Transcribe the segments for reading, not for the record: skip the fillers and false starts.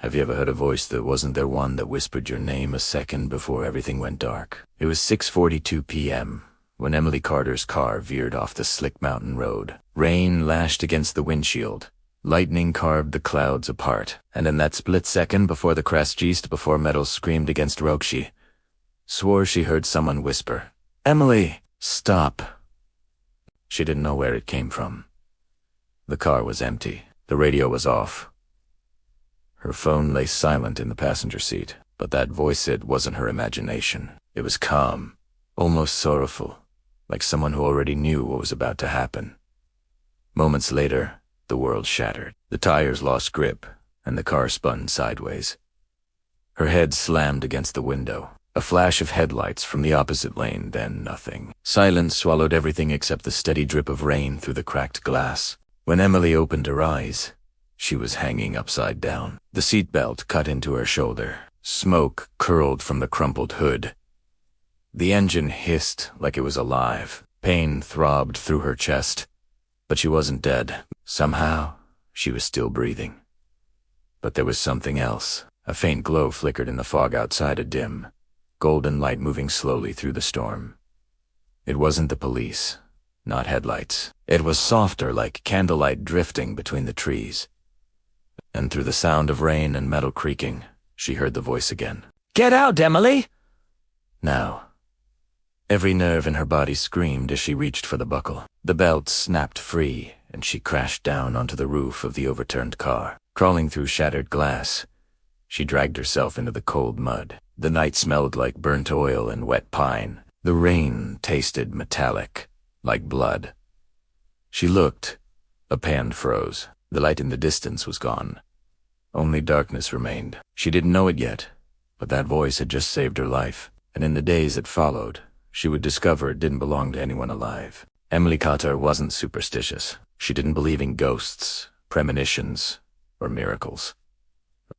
Have you ever heard a voice that wasn't there, one that whispered your name a second before everything went dark? It was 6:42 p.m. when Emily Carter's car veered off the slick mountain road. Rain lashed against the windshield. Lightning carved the clouds apart, and in that split second before the crash east, before metal screamed against rock, she swore she heard someone whisper, "Emily, stop." She didn't know where it came from. The car was empty. The radio was off. Her phone lay silent in the passenger seat, but that voice, it wasn't her imagination. It was calm, almost sorrowful, like someone who already knew what was about to happen. Moments later, the world shattered. The tires lost grip, and the car spun sideways. Her head slammed against the window. A flash of headlights from the opposite lane, then nothing. Silence swallowed everything except the steady drip of rain through the cracked glass. When Emily opened her eyes, she was hanging upside down. The seatbelt cut into her shoulder. Smoke curled from the crumpled hood. The engine hissed like it was alive. Pain throbbed through her chest. But she wasn't dead. Somehow, she was still breathing. But there was something else. A faint glow flickered in the fog outside, a dim, golden light moving slowly through the storm. It wasn't the police, not headlights. It was softer, like candlelight drifting between the trees. And through the sound of rain and metal creaking, she heard the voice again. "Get out, Emily!" Now, every nerve in her body screamed as she reached for the buckle. The belt snapped free, and she crashed down onto the roof of the overturned car. Crawling through shattered glass, she dragged herself into the cold mud. The night smelled like burnt oil and wet pine. The rain tasted metallic, like blood. She looked. A pan froze. The light in the distance was gone. Only darkness remained. She didn't know it yet, but that voice had just saved her life. And in the days that followed, she would discover it didn't belong to anyone alive. Emily Carter wasn't superstitious. She didn't believe in ghosts, premonitions, or miracles.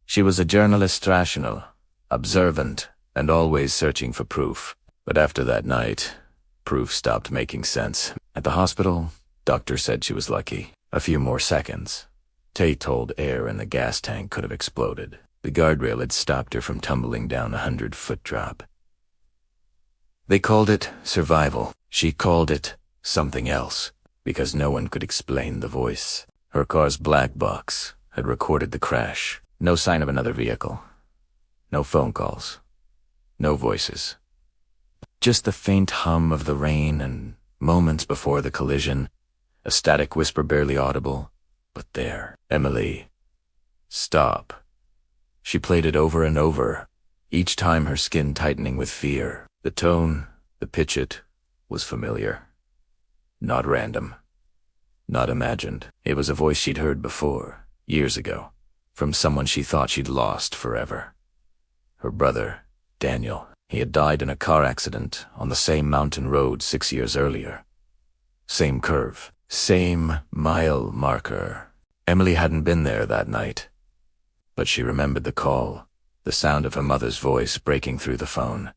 She was a journalist, rational, observant, and always searching for proof. But after that night, proof stopped making sense. At the hospital, doctor said she was lucky. A few more seconds. Tay told air in the gas tank could have exploded. The guardrail had stopped her from tumbling down a 100-foot drop. They called it survival. She called it something else, because no one could explain the voice. Her car's black box had recorded the crash. No sign of another vehicle. No phone calls. No voices. Just the faint hum of the rain, and moments before the collision, a static whisper barely audible, but there. "Emily, stop." She played it over and over, each time her skin tightening with fear. The tone, the pitch, it was familiar. Not random. Not imagined. It was a voice she'd heard before, years ago, from someone she thought she'd lost forever. Her brother, Daniel. He had died in a car accident on the same mountain road 6 years earlier. Same curve. Same mile marker. Emily hadn't been there that night, but she remembered the call, the sound of her mother's voice breaking through the phone,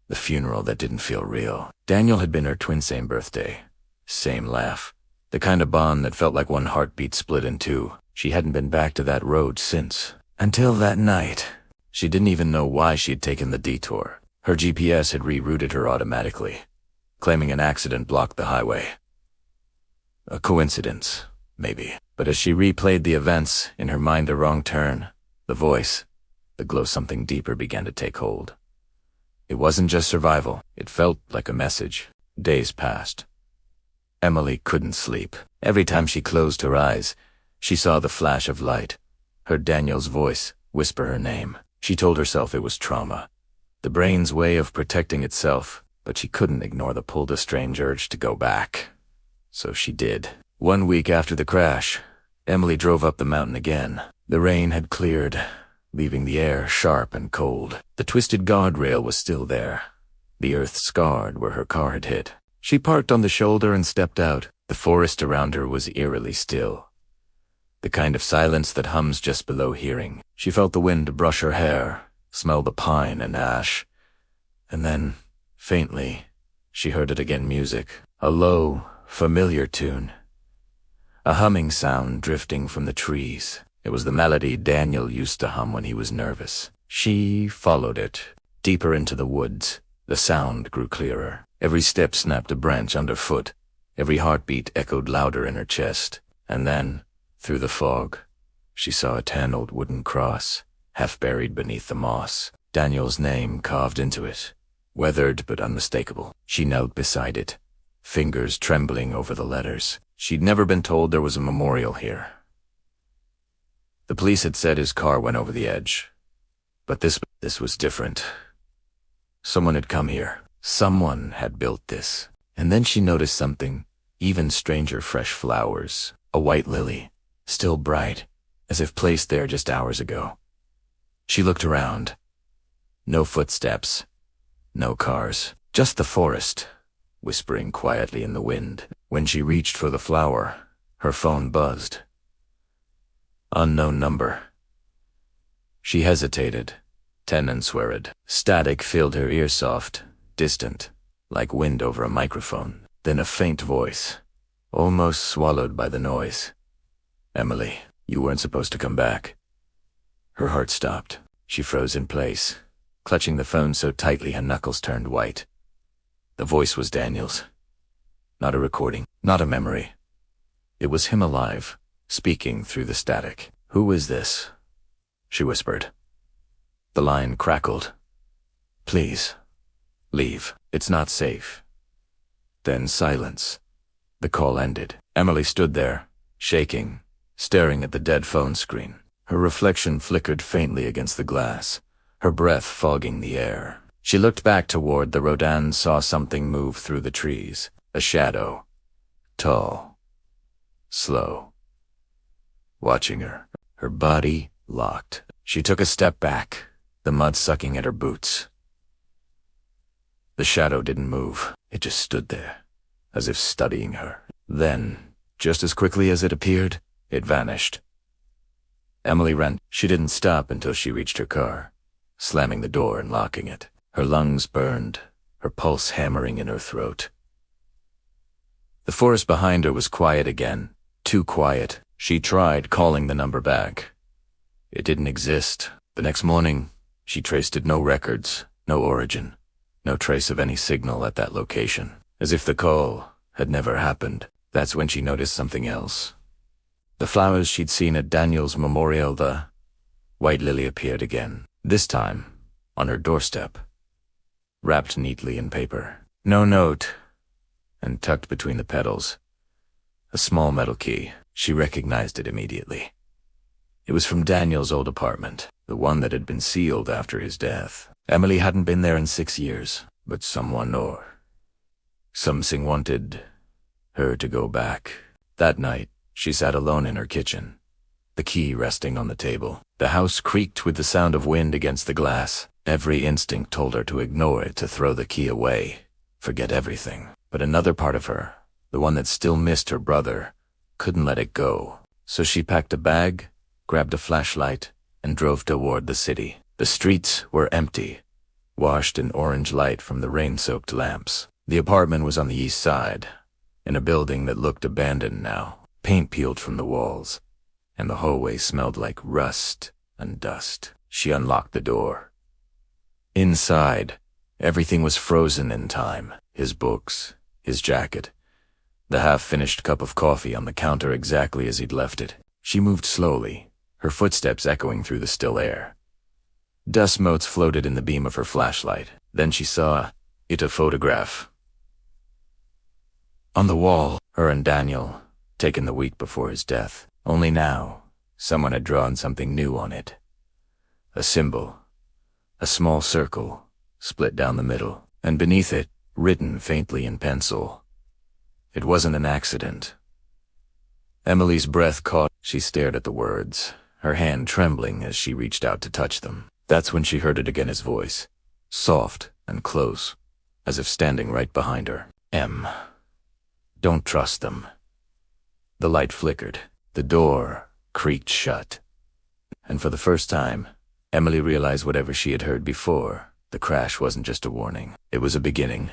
the funeral that didn't feel real. Daniel had been her twin, same birthday, same laugh, the kind of bond that felt like one heartbeat split in two. She hadn't been back to that road since. Until that night. She didn't even know why she had taken the detour. Her GPS had rerouted her automatically, claiming an accident blocked the highway. A coincidence, maybe. But as she replayed the events, in her mind a wrong turn, the voice, the glow something deeper began to take hold. It wasn't just survival. It felt like a message. Days passed. Emily couldn't sleep. Every time she closed her eyes, she saw the flash of light, heard Daniel's voice whisper her name. She told herself it was trauma, the brain's way of protecting itself, but she couldn't ignore the pull, the strange urge to go back. So she did. 1 week after the crash, Emily drove up the mountain again. The rain had cleared, leaving the air sharp and cold. The twisted guardrail was still there, the earth scarred where her car had hit. She parked on the shoulder and stepped out. The forest around her was eerily still, the kind of silence that hums just below hearing. She felt the wind brush her hair, smelled the pine and ash, and then, faintly, she heard it again, music, a low, familiar tune, a humming sound drifting from the trees. It was the melody Daniel used to hum when he was nervous. She followed it, deeper into the woods. The sound grew clearer. Every step snapped a branch underfoot. Every heartbeat echoed louder in her chest. And then, through the fog, she saw a tan old wooden cross, half buried beneath the moss. Daniel's name carved into it, weathered but unmistakable. She knelt beside it, fingers trembling over the letters. She'd never been told there was a memorial here. The police had said his car went over the edge. But this was different. Someone had come here. Someone had built this. And then she noticed something even stranger: fresh flowers. A white lily, still bright, as if placed there just hours ago. She looked around. No footsteps. No cars. Just the forest, whispering quietly in the wind. When she reached for the flower, her phone buzzed. Unknown number. She hesitated. Tenants worried. Static filled her ear, soft, distant, like wind over a microphone. Then a faint voice, almost swallowed by the noise. "Emily, you weren't supposed to come back." Her heart stopped. She froze in place, clutching the phone so tightly her knuckles turned white. The voice was Daniel's. Not a recording, not a memory. It was him alive, speaking through the static. "Who is this?" she whispered. The line crackled. "Please, leave. It's not safe." Then silence. The call ended. Emily stood there, shaking, staring at the dead phone screen. Her reflection flickered faintly against the glass, her breath fogging the air. She looked back toward the road and saw something move through the trees. A shadow. Tall. Slow. Watching her. Her body locked. She took a step back, the mud sucking at her boots. The shadow didn't move. It just stood there, as if studying her. Then, just as quickly as it appeared, it vanished. Emily ran. She didn't stop until she reached her car, slamming the door and locking it. Her lungs burned, her pulse hammering in her throat. The forest behind her was quiet again, too quiet. She tried calling the number back. It didn't exist. The next morning, she traced it. No records, no origin, no trace of any signal at that location. As if the call had never happened. That's when she noticed something else. The flowers she'd seen at Daniel's memorial, the white lily, appeared again. This time, on her doorstep, wrapped neatly in paper. No note, and tucked between the petals, a small metal key. She recognized it immediately. It was from Daniel's old apartment, the one that had been sealed after his death. Emily hadn't been there in 6 years, but someone or something wanted her to go back. That night, she sat alone in her kitchen, the key resting on the table. The house creaked with the sound of wind against the glass. Every instinct told her to ignore it, to throw the key away, forget everything. But another part of her, the one that still missed her brother, couldn't let it go. So she packed a bag, grabbed a flashlight, and drove toward the city. The streets were empty, washed in orange light from the rain-soaked lamps. The apartment was on the east side, in a building that looked abandoned now. Paint peeled from the walls, and the hallway smelled like rust and dust. She unlocked the door. Inside, everything was frozen in time. His books, his jacket, the half-finished cup of coffee on the counter exactly as he'd left it. She moved slowly, her footsteps echoing through the still air. Dust motes floated in the beam of her flashlight. Then she saw a photograph. On the wall, her and Daniel, taken the week before his death. Only now, someone had drawn something new on it. A symbol, a small circle, split down the middle, and beneath it, written faintly in pencil. It wasn't an accident. Emily's breath caught. She stared at the words, her hand trembling as she reached out to touch them. That's when she heard it again, his voice, soft and close, as if standing right behind her. "Em, don't trust them." The light flickered. The door creaked shut. And for the first time, Emily realized whatever she had heard before, the crash wasn't just a warning. It was a beginning.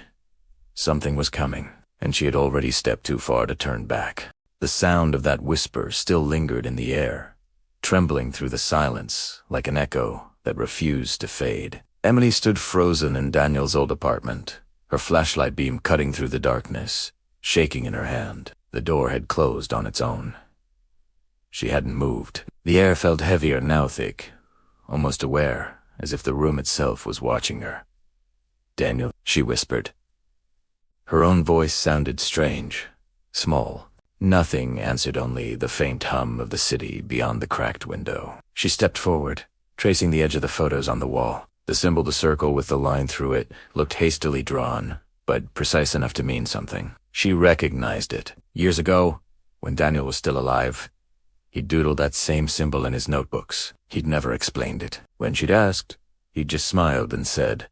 Something was coming, and she had already stepped too far to turn back. The sound of that whisper still lingered in the air, trembling through the silence like an echo that refused to fade. Emily stood frozen in Daniel's old apartment, her flashlight beam cutting through the darkness, shaking in her hand. The door had closed on its own. She hadn't moved. The air felt heavier, now thick, almost aware, as if the room itself was watching her. "Daniel," she whispered. Her own voice sounded strange, small. Nothing answered, only the faint hum of the city beyond the cracked window. She stepped forward, tracing the edge of the photos on the wall. The symbol, the circle with the line through it, looked hastily drawn, but precise enough to mean something. She recognized it. Years ago, when Daniel was still alive, he'd doodled that same symbol in his notebooks. He'd never explained it. When she'd asked, he'd just smiled and said,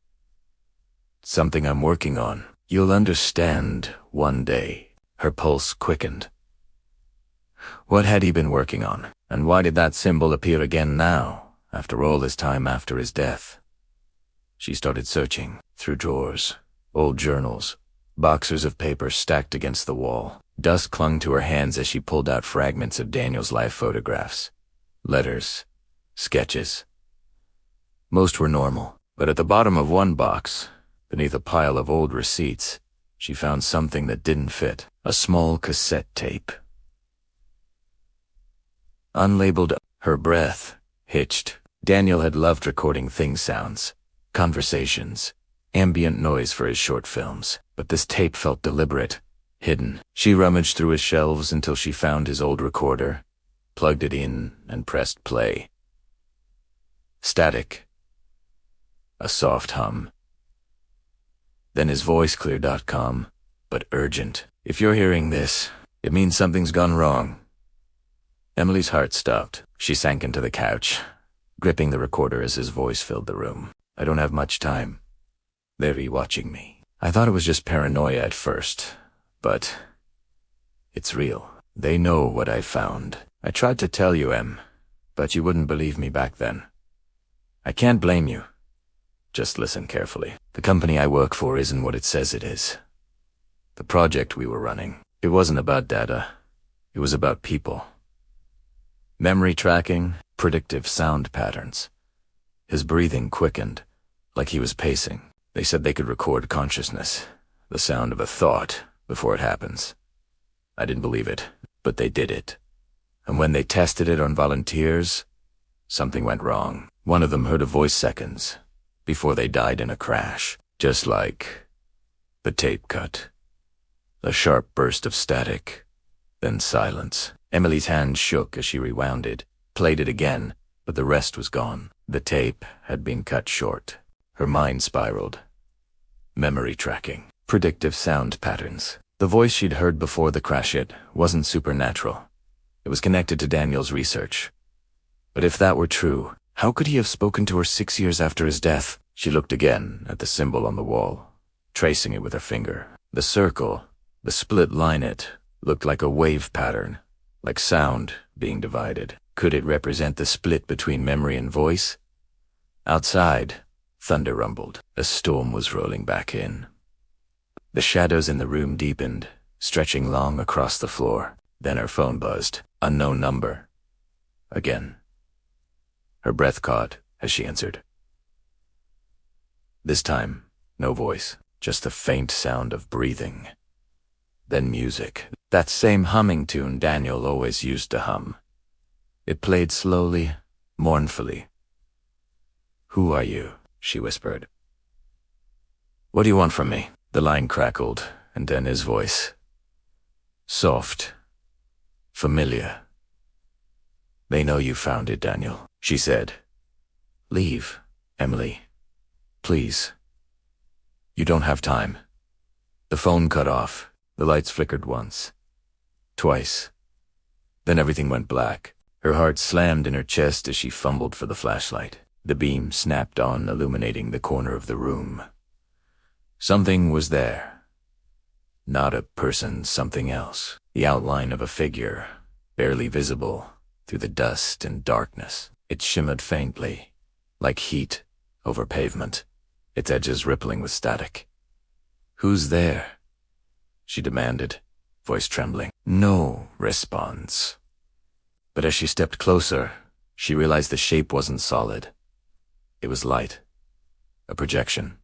"Something I'm working on. You'll understand one day." Her pulse quickened. What had he been working on? And why did that symbol appear again now, after all this time after his death? She started searching through drawers, old journals, boxes of paper stacked against the wall. Dust clung to her hands as she pulled out fragments of Daniel's life photographs, letters, sketches. Most were normal, but at the bottom of one box, beneath a pile of old receipts, she found something that didn't fit. A small cassette tape. Unlabeled. Her breath hitched. Daniel had loved recording thing sounds, conversations, ambient noise for his short films, but this tape felt deliberate, hidden. She rummaged through his shelves until she found his old recorder, plugged it in, and pressed play. Static. A soft hum. Then his voice, clear.com, but urgent. "If you're hearing this, it means something's gone wrong." Emily's heart stopped. She sank into the couch, gripping the recorder as his voice filled the room. "I don't have much time. They're watching me. I thought it was just paranoia at first, but it's real. They know what I found. I tried to tell you, Em, but you wouldn't believe me back then. I can't blame you. Just listen carefully. The company I work for isn't what it says it is. The project we were running, it wasn't about data. It was about people. Memory tracking, predictive sound patterns. His breathing quickened, like he was pacing. They said they could record consciousness, the sound of a thought, before it happens. I didn't believe it, but they did it. And when they tested it on volunteers, something went wrong. One of them heard a voice seconds before they died in a crash, just like the tape cut. A sharp burst of static, then silence. Emily's hand shook as she rewound it, played it again, but the rest was gone. The tape had been cut short. Her mind spiraled. Memory tracking, predictive sound patterns. The voice she'd heard before the crash hit wasn't supernatural. It was connected to Daniel's research. But if that were true, how could he have spoken to her 6 years after his death? She looked again at the symbol on the wall, tracing it with her finger. The circle, the split line, it looked like a wave pattern, like sound being divided. Could it represent the split between memory and voice? Outside, thunder rumbled. A storm was rolling back in. The shadows in the room deepened, stretching long across the floor. Then her phone buzzed. Unknown number. Again. Her breath caught as she answered. This time, no voice, just the faint sound of breathing. Then music. That same humming tune Daniel always used to hum. It played slowly, mournfully. "Who are you?" she whispered. "What do you want from me?" The line crackled, and then his voice. Soft. Familiar. "They know you found it, Daniel," she said. "Leave, Emily. Please. You don't have time." The phone cut off. The lights flickered once. Twice. Then everything went black. Her heart slammed in her chest as she fumbled for the flashlight. The beam snapped on, illuminating the corner of the room. Something was there. Not a person, something else. The outline of a figure, barely visible through the dust and darkness. It shimmered faintly, like heat over pavement, its edges rippling with static. "Who's there?" she demanded, voice trembling. No response. But as she stepped closer, She realized the shape wasn't solid. It was light. A projection.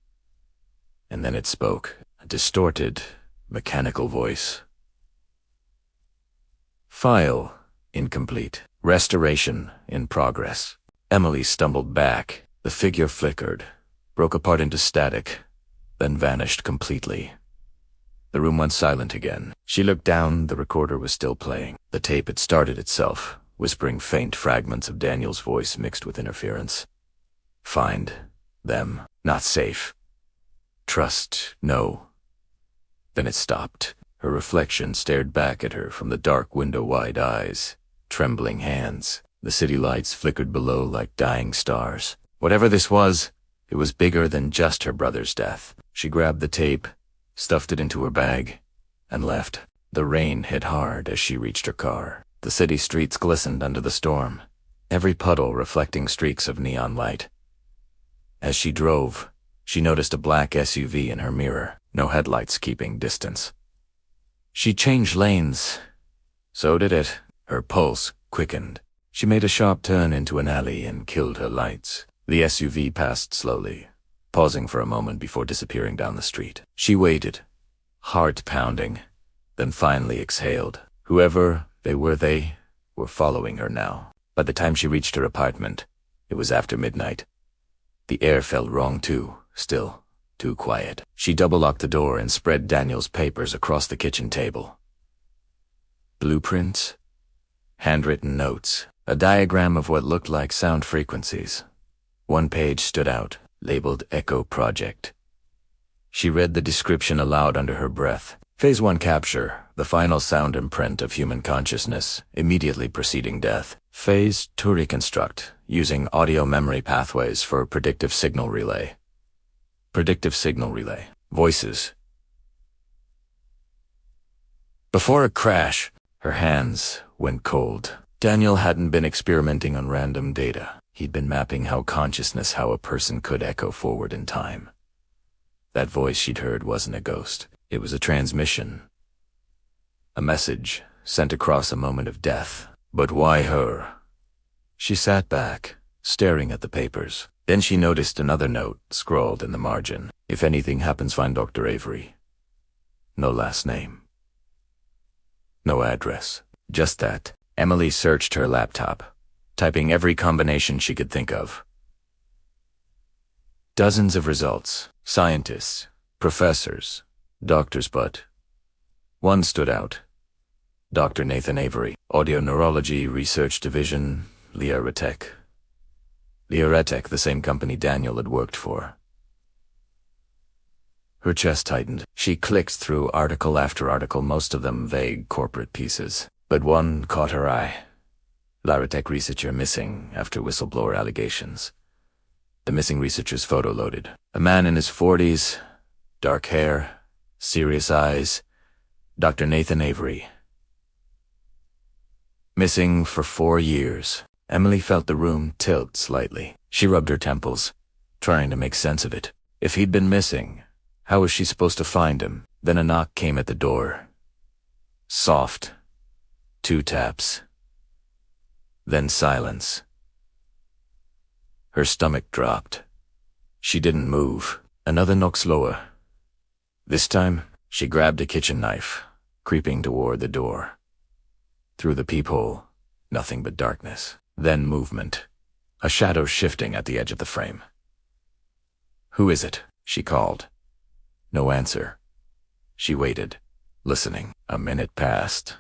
And then it spoke, a distorted, mechanical voice. File incomplete. Restoration in progress. Emily stumbled back. The figure flickered, broke apart into static, then vanished completely. The room went silent again. She looked down. The recorder was still playing. The tape had started itself, whispering faint fragments of Daniel's voice mixed with interference. Find them. Not safe. Trust. No. Then it stopped. Her reflection stared back at her from the dark window-wide eyes. Trembling hands. The city lights flickered below like dying stars. Whatever this was, it was bigger than just her brother's death. She grabbed the tape, stuffed it into her bag, and left. The rain hit hard as she reached her car. The city streets glistened under the storm, every puddle reflecting streaks of neon light. As she drove, she noticed a black SUV in her mirror, no headlights keeping distance. She changed lanes. So did it. Her pulse quickened. She made a sharp turn into an alley and killed her lights. The SUV passed slowly, pausing for a moment before disappearing down the street. She waited, heart pounding, then finally exhaled. Whoever they were following her now. By the time she reached her apartment, it was after midnight. The air felt wrong too, still, too quiet. She double-locked the door and spread Daniel's papers across the kitchen table. Blueprints, handwritten notes, a diagram of what looked like sound frequencies. One page stood out, labeled Echo Project. She read the description aloud under her breath. Phase 1 capture, the final sound imprint of human consciousness, immediately preceding death. Phase 2 reconstruct, using audio memory pathways for predictive signal relay. Predictive signal relay. Voices. Before a crash, her hands went cold. Daniel hadn't been experimenting on random data. He'd been mapping how a person could echo forward in time. That voice she'd heard wasn't a ghost. It was a transmission. A message sent across a moment of death. But why her? She sat back, staring at the papers. Then she noticed another note scrawled in the margin. If anything happens, find Dr. Avery. No last name. No address. Just that. Emily searched her laptop, typing every combination she could think of. Dozens of results. Scientists, professors, doctors, but one stood out. Dr. Nathan Avery, Audio Neurology Research Division, Liaretech. Liaretech, the same company Daniel had worked for. Her chest tightened. She clicked through article after article, most of them vague corporate pieces. But one caught her eye. Liaretech researcher missing after whistleblower allegations. The missing researcher's photo loaded. A man in his 40s, dark hair, serious eyes. Dr. Nathan Avery. Missing for 4 years. Emily felt the room tilt slightly. She rubbed her temples, trying to make sense of it. If he'd been missing, how was she supposed to find him? Then a knock came at the door. Soft. 2 taps. Then silence. Her stomach dropped. She didn't move. Another knock slower. This time, she grabbed a kitchen knife, creeping toward the door. Through the peephole, nothing but darkness. Then movement. A shadow shifting at the edge of the frame. Who is it? She called. No answer. She waited, listening. A minute passed.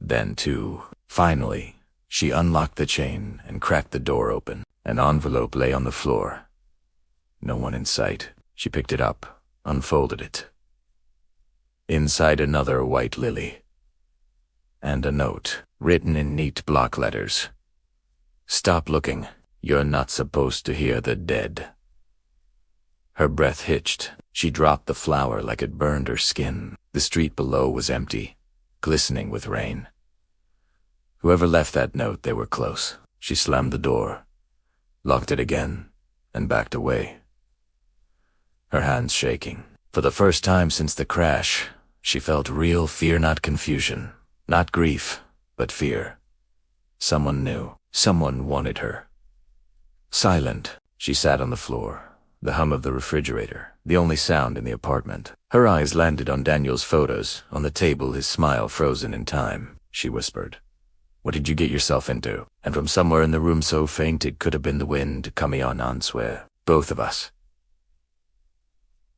Then 2. Finally, she unlocked the chain and cracked the door open. An envelope lay on the floor. No one in sight. She picked it up, unfolded it. Inside, another white lily. And a note, written in neat block letters. Stop looking. You're not supposed to hear the dead. Her breath hitched. She dropped the flower like it burned her skin. The street below was empty, glistening with rain. Whoever left that note, they were close. She slammed the door, locked it again, and backed away. Her hands shaking. For the first time since the crash, she felt real fear, not confusion, not grief, but fear. Someone new. Someone wanted her. Silent, she sat on the floor, the hum of the refrigerator, the only sound in the apartment. Her eyes landed on Daniel's photos, on the table, his smile frozen in time. She whispered, "What did you get yourself into?" And from somewhere in the room so faint it could have been the wind coming on answer. Both of us.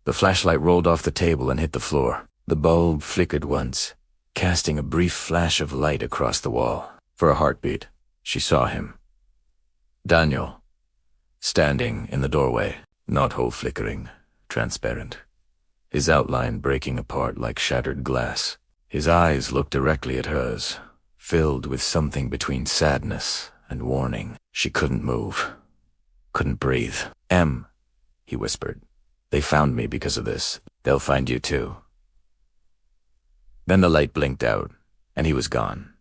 The flashlight rolled off the table and hit the floor. The bulb flickered once, casting a brief flash of light across the wall. For a heartbeat, she saw him. Daniel, standing in the doorway, knothole flickering, transparent, his outline breaking apart like shattered glass. His eyes looked directly at hers, filled with something between sadness and warning. She couldn't move, couldn't breathe. "Em," he whispered, "they found me because of this. They'll find you too." Then the light blinked out, and he was gone.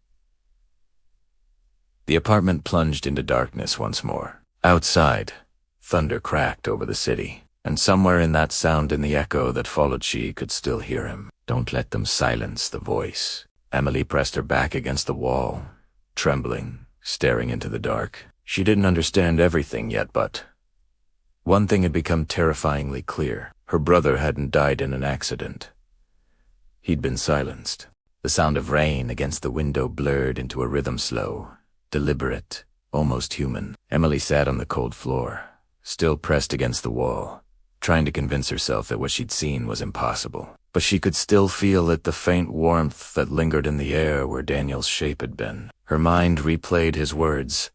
The apartment plunged into darkness once more. Outside, thunder cracked over the city, and somewhere in that sound and the echo that followed she could still hear him. "Don't let them silence the voice." Emily pressed her back against the wall, trembling, staring into the dark. She didn't understand everything yet, but one thing had become terrifyingly clear. Her brother hadn't died in an accident. He'd been silenced. The sound of rain against the window blurred into a rhythm slow, deliberate, almost human. Emily sat on the cold floor, still pressed against the wall, trying to convince herself that what she'd seen was impossible. But she could still feel it, the faint warmth that lingered in the air where Daniel's shape had been. Her mind replayed his words,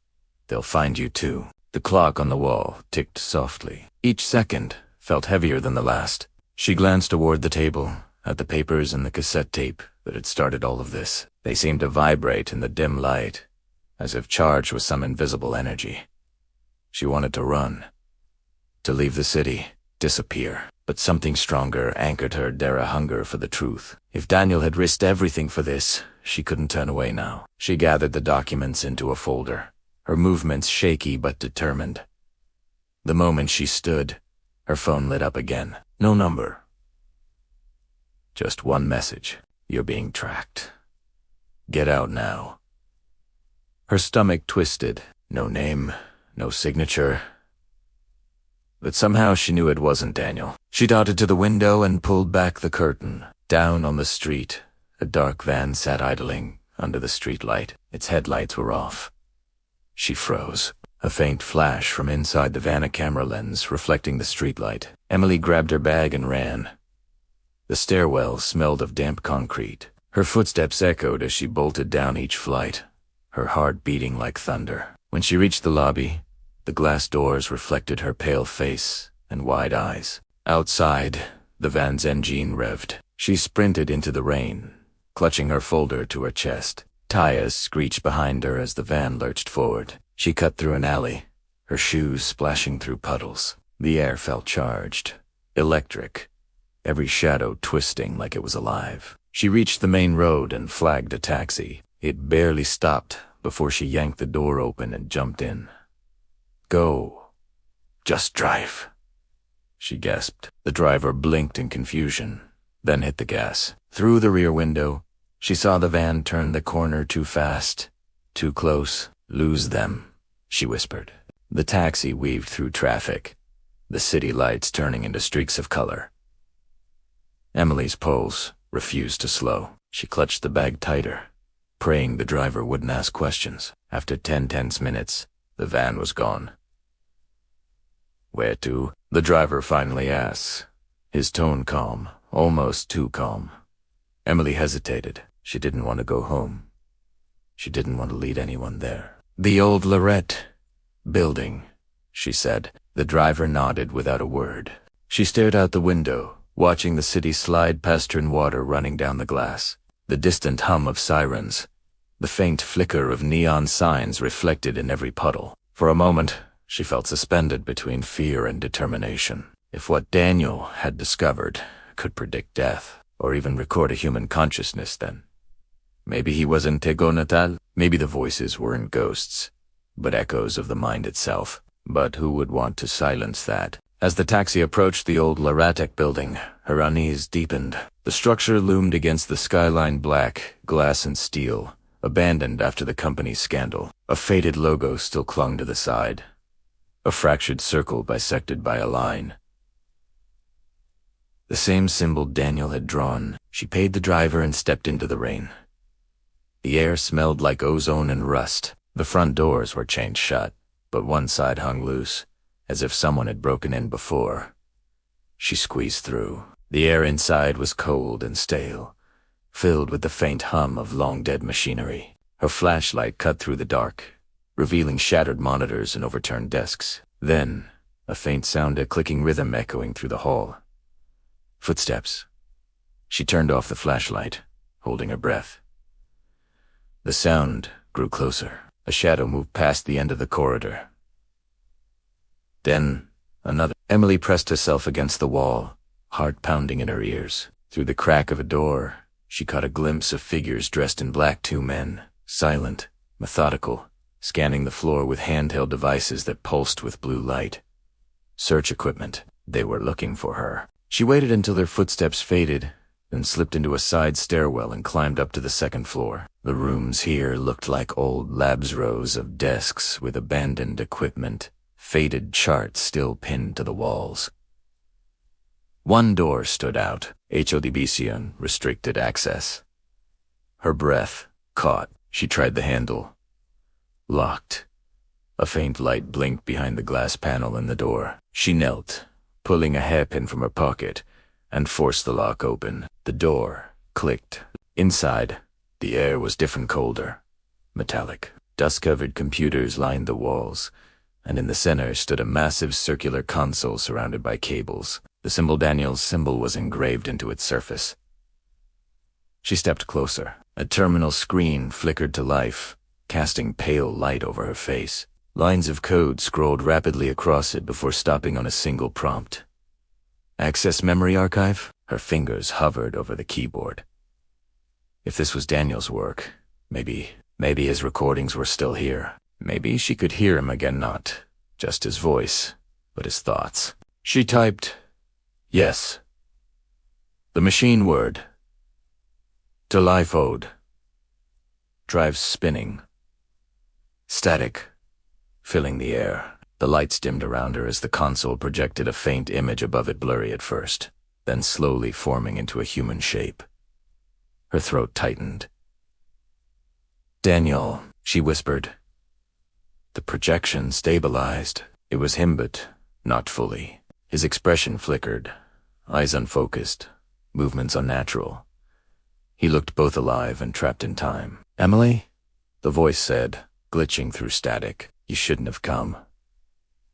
"They'll find you too." The clock on the wall ticked softly. Each second felt heavier than the last. She glanced toward the table, at the papers and the cassette tape that had started all of this. They seemed to vibrate in the dim light, as if charged with some invisible energy. She wanted to run, to leave the city, disappear. But something stronger anchored her, a hunger for the truth. If Daniel had risked everything for this, she couldn't turn away now. She gathered the documents into a folder, her movements shaky but determined. The moment she stood, her phone lit up again. No number. Just one message. "You're being tracked. Get out now." Her stomach twisted. No name, no signature. But somehow she knew it wasn't Daniel. She darted to the window and pulled back the curtain. Down on the street, a dark van sat idling under the streetlight. Its headlights were off. She froze. A faint flash from inside the van, a camera lens reflecting the streetlight. Emily grabbed her bag and ran. The stairwell smelled of damp concrete. Her footsteps echoed as she bolted down each flight, her heart beating like thunder. When she reached the lobby, the glass doors reflected her pale face and wide eyes. Outside, the van's engine revved. She sprinted into the rain, clutching her folder to her chest. Tires screeched behind her as the van lurched forward. She cut through an alley, her shoes splashing through puddles. The air felt charged, electric, every shadow twisting like it was alive. She reached the main road and flagged a taxi. It barely stopped before she yanked the door open and jumped in. "Go. Just drive," she gasped. The driver blinked in confusion, then hit the gas. Through the rear window, she saw the van turn the corner too fast, too close. "Lose them," she whispered. The taxi weaved through traffic, the city lights turning into streaks of color. Emily's pulse refused to slow. She clutched the bag tighter, praying the driver wouldn't ask questions. After 10 tense minutes, the van was gone. "Where to?" the driver finally asked, his tone calm, almost too calm. Emily hesitated. She didn't want to go home. She didn't want to lead anyone there. "The old Lorette building," she said. The driver nodded without a word. She stared out the window, watching the city slide past her in water running down the glass. The distant hum of sirens, the faint flicker of neon signs reflected in every puddle. For a moment, she felt suspended between fear and determination. If what Daniel had discovered could predict death, or even record a human consciousness, then maybe he wasn't Tego Natal. Maybe the voices weren't ghosts, but echoes of the mind itself. But who would want to silence that? As the taxi approached the old Laratek building, her unease deepened. The structure loomed against the skyline, black, glass and steel, abandoned after the company's scandal. A faded logo still clung to the side, a fractured circle bisected by a line. The same symbol Daniel had drawn. She paid the driver and stepped into the rain. The air smelled like ozone and rust. The front doors were chained shut, but one side hung loose, as if someone had broken in before. She squeezed through. The air inside was cold and stale, filled with the faint hum of long-dead machinery. Her flashlight cut through the dark, revealing shattered monitors and overturned desks. Then, a faint sound, a clicking rhythm echoing through the hall. Footsteps. She turned off the flashlight, holding her breath. The sound grew closer. A shadow moved past the end of the corridor. Then, another. Emily pressed herself against the wall, heart pounding in her ears. Through the crack of a door, she caught a glimpse of figures dressed in black. 2 men, silent, methodical, scanning the floor with handheld devices that pulsed with blue light. Search equipment. They were looking for her. She waited until their footsteps faded, then slipped into a side stairwell and climbed up to the 2nd floor. The rooms here looked like old labs, rows of desks with abandoned equipment, faded charts still pinned to the walls. One door stood out, HODBCN, restricted access. Her breath caught. She tried the handle. Locked. A faint light blinked behind the glass panel in the door. She knelt, pulling a hairpin from her pocket, and forced the lock open. The door clicked. Inside, the air was different, colder, metallic. Dust-covered computers lined the walls, and in the center stood a massive circular console surrounded by cables. The symbol Daniel's symbol was engraved into its surface. She stepped closer. A terminal screen flickered to life, casting pale light over her face. Lines of code scrolled rapidly across it before stopping on a single prompt. Access memory archive? Her fingers hovered over the keyboard. If this was Daniel's work, maybe his recordings were still here. Maybe she could hear him again, not just his voice, but his thoughts. She typed, yes. The machine word. To life ode. Drives spinning. Static, filling the air. The lights dimmed around her as the console projected a faint image above it, blurry at first, then slowly forming into a human shape. Her throat tightened. Daniel, she whispered. The projection stabilized. It was him, but not fully. His expression flickered, eyes unfocused, movements unnatural. He looked both alive and trapped in time. Emily? The voice said, glitching through static. You shouldn't have come.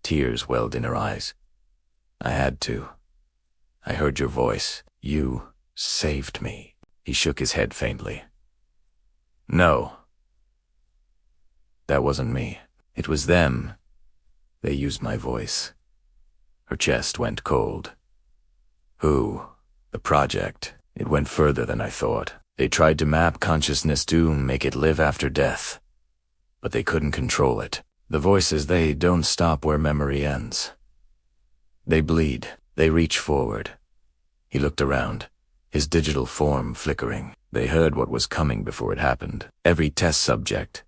Tears welled in her eyes. I had to. I heard your voice. You saved me. He shook his head faintly. No. That wasn't me. It was them. They used my voice. Her chest went cold. Who? The project. It went further than I thought. They tried to map consciousness to make it live after death. But they couldn't control it. The voices, they don't stop where memory ends. They bleed. They reach forward. He looked around, his digital form flickering. They heard what was coming before it happened. Every test subject.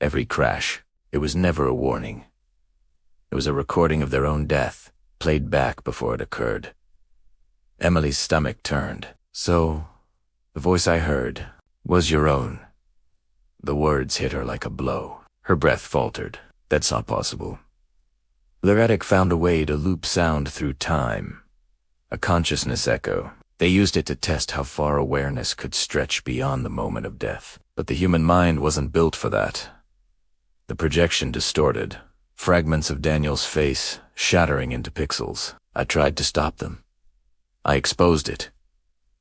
Every crash. It was never a warning. It was a recording of their own death, played back before it occurred. Emily's stomach turned. So, the voice I heard was your own. The words hit her like a blow. Her breath faltered. That's not possible. Lyretic found a way to loop sound through time. A consciousness echo. They used it to test how far awareness could stretch beyond the moment of death. But the human mind wasn't built for that. The projection distorted, fragments of Daniel's face shattering into pixels. I tried to stop them. I exposed it.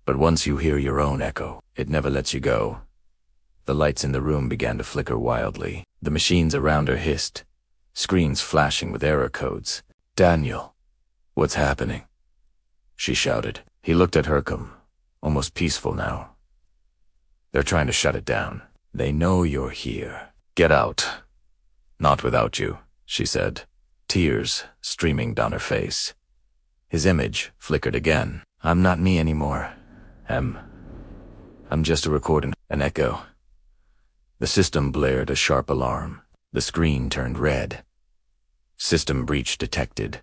But once you hear your own echo, it never lets you go. The lights in the room began to flicker wildly. The machines around her hissed, screens flashing with error codes. Daniel, what's happening? She shouted. He looked at her, almost peaceful now. They're trying to shut it down. They know you're here. Get out. Not without you, she said, tears streaming down her face. His image flickered again. I'm not me anymore. I'm just a recording, an echo. The system blared a sharp alarm. The screen turned red. System breach detected.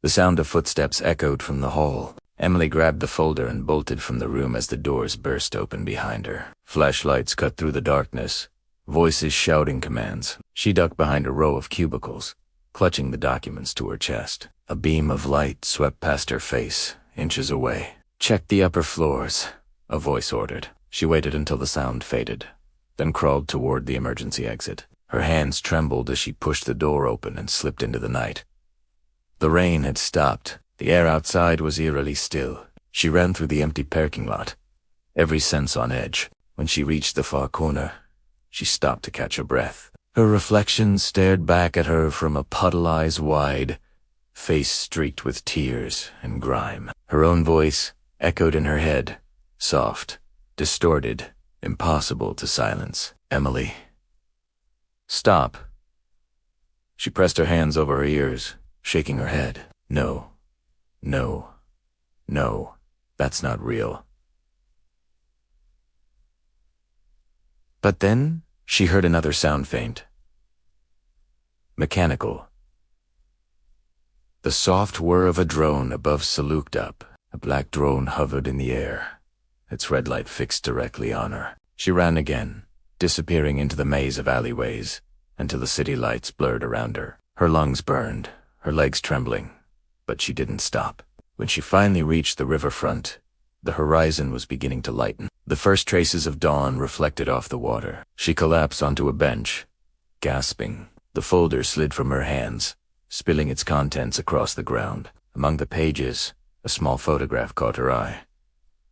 The sound of footsteps echoed from the hall. Emily grabbed the folder and bolted from the room as the doors burst open behind her. Flashlights cut through the darkness, voices shouting commands. She ducked behind a row of cubicles, clutching the documents to her chest. A beam of light swept past her face, inches away. "Check the upper floors," a voice ordered. She waited until the sound faded, then crawled toward the emergency exit. Her hands trembled as she pushed the door open and slipped into the night. The rain had stopped. The air outside was eerily still. She ran through the empty parking lot, every sense on edge. When she reached the far corner, she stopped to catch her breath. Her reflection stared back at her from a puddle eyes wide, face streaked with tears and grime. Her own voice echoed in her head, soft, distorted, impossible to silence. "Emily. Stop." She pressed her hands over her ears, shaking her head. No, no, no, that's not real. But then she heard another sound, faint, mechanical. The soft whir of a drone above Salukdap. A black drone hovered in the air, its red light fixed directly on her. She ran again, disappearing into the maze of alleyways, until the city lights blurred around her. Her lungs burned, her legs trembling, but she didn't stop. When she finally reached the riverfront, the horizon was beginning to lighten. The first traces of dawn reflected off the water. She collapsed onto a bench, gasping. The folder slid from her hands, spilling its contents across the ground. Among the pages, a small photograph caught her eye.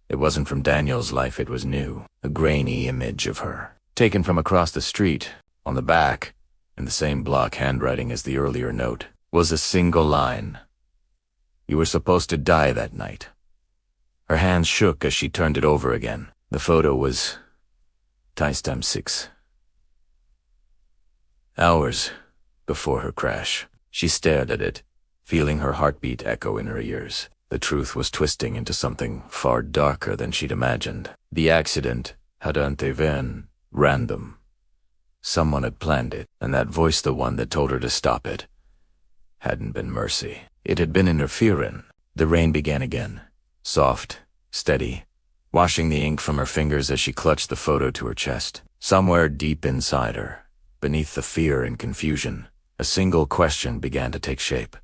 It wasn't from Daniel's life, it was new. A grainy image of her, taken from across the street. On the back, in the same block handwriting as the earlier note, was a single line. "You were supposed to die that night." Her hands shook as she turned it over again. The photo was timestamp 6 hours before her crash. She stared at it, feeling her heartbeat echo in her ears. The truth was twisting into something far darker than she'd imagined. The accident hadn't been random. Someone had planned it, and that voice, the one that told her to stop it, hadn't been mercy. It had been interference. The rain began again, soft, steady, washing the ink from her fingers as she clutched the photo to her chest. Somewhere deep inside her, beneath the fear and confusion, a single question began to take shape.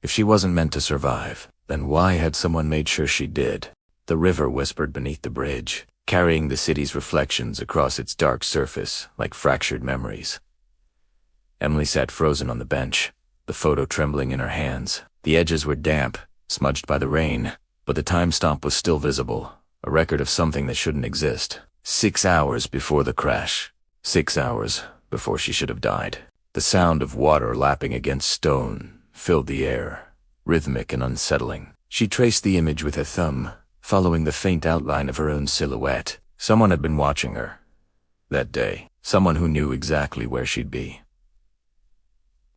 If she wasn't meant to survive, then why had someone made sure she did? The river whispered beneath the bridge, carrying the city's reflections across its dark surface like fractured memories. Emily sat frozen on the bench, the photo trembling in her hands. The edges were damp, smudged by the rain, but the timestamp was still visible, a record of something that shouldn't exist. 6 hours before the crash. 6 hours before she should have died. The sound of water lapping against stone filled the air, rhythmic and unsettling. She traced the image with her thumb, following the faint outline of her own silhouette. Someone had been watching her that day, someone who knew exactly where she'd be.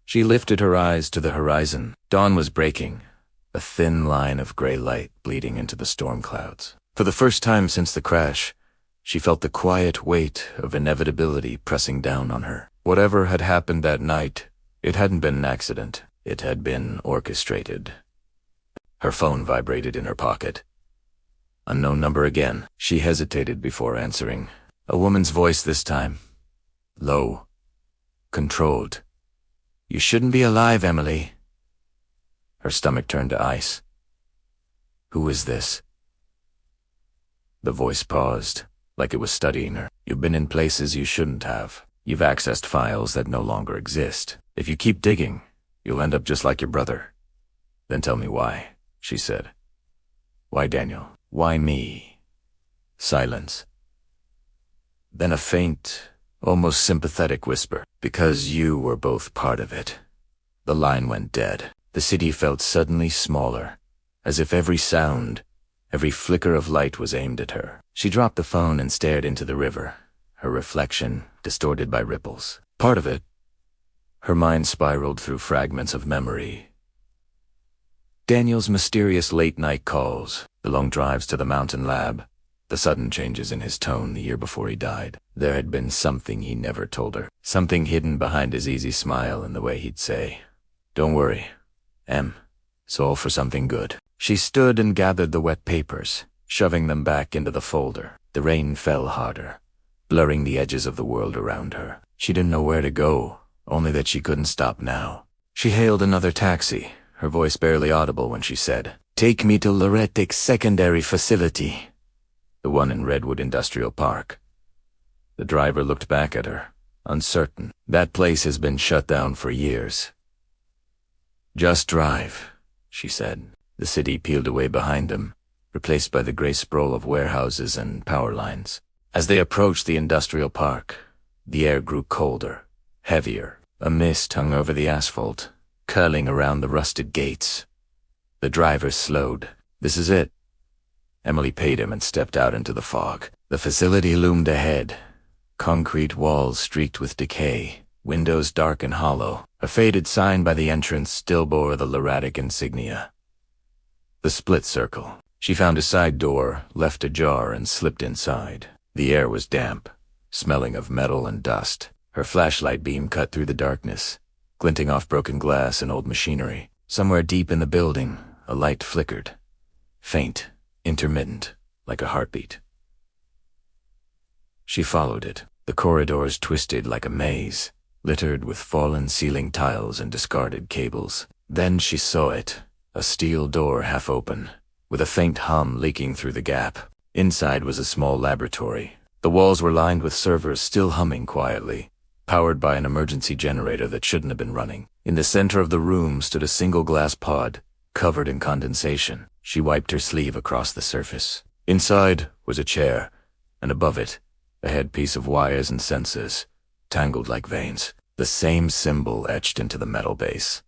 She lifted her eyes to the horizon. Dawn was breaking, a thin line of gray light bleeding into the storm clouds. For the first time since the crash, she felt the quiet weight of inevitability pressing down on her. Whatever had happened that night, it hadn't been an accident. It had been orchestrated. Her phone vibrated in her pocket. Unknown number again. She hesitated before answering. A woman's voice this time. Low. Controlled. "You shouldn't be alive, Emily." Her stomach turned to ice. "Who is this?" The voice paused, like it was studying her. "You've been in places you shouldn't have. You've accessed files that no longer exist. If you keep digging, you'll end up just like your brother." "Then tell me why," she said. "Why Daniel? Why me?" Silence. Then a faint, almost sympathetic whisper. "Because you were both part of it." The line went dead. The city felt suddenly smaller, as if every sound, every flicker of light was aimed at her. She dropped the phone and stared into the river, her reflection distorted by ripples. Part of it. Her mind spiraled through fragments of memory. Daniel's mysterious late-night calls, the long drives to the mountain lab, The sudden changes in his tone the year before he died. There had been something he never told her. Something hidden behind his easy smile and the way he'd say, "Don't worry, Em. It's all for something good." She stood and gathered the wet papers, shoving them back into the folder. The rain fell harder, blurring the edges of the world around her. She didn't know where to go, only that she couldn't stop now. She hailed another taxi, her voice barely audible when she said, "Take me to Loretic's secondary facility." The one in Redwood Industrial Park. The driver looked back at her, uncertain. "That place has been shut down for years." "Just drive," she said. The city peeled away behind them, replaced by the gray sprawl of warehouses and power lines. As they approached the industrial park, the air grew colder, heavier. A mist hung over the asphalt, curling around the rusted gates. The driver slowed. "This is it." Emily paid him and stepped out into the fog. The facility loomed ahead. Concrete walls streaked with decay, windows dark and hollow. A faded sign by the entrance still bore the Loretic insignia. The split circle. She found a side door, left ajar, and slipped inside. The air was damp, smelling of metal and dust. Her flashlight beam cut through the darkness, glinting off broken glass and old machinery. Somewhere deep in the building, a light flickered. Faint, intermittent, like a heartbeat. She followed it. The corridors twisted like a maze, littered with fallen ceiling tiles and discarded cables. Then she saw it, a steel door half open, with a faint hum leaking through the gap. Inside was a small laboratory. The walls were lined with servers still humming quietly, powered by an emergency generator that shouldn't have been running. In the center of the room stood a single glass pod, covered in condensation. She wiped her sleeve across the surface. Inside was a chair, and above it, a headpiece of wires and sensors, tangled like veins. The same symbol etched into the metal base.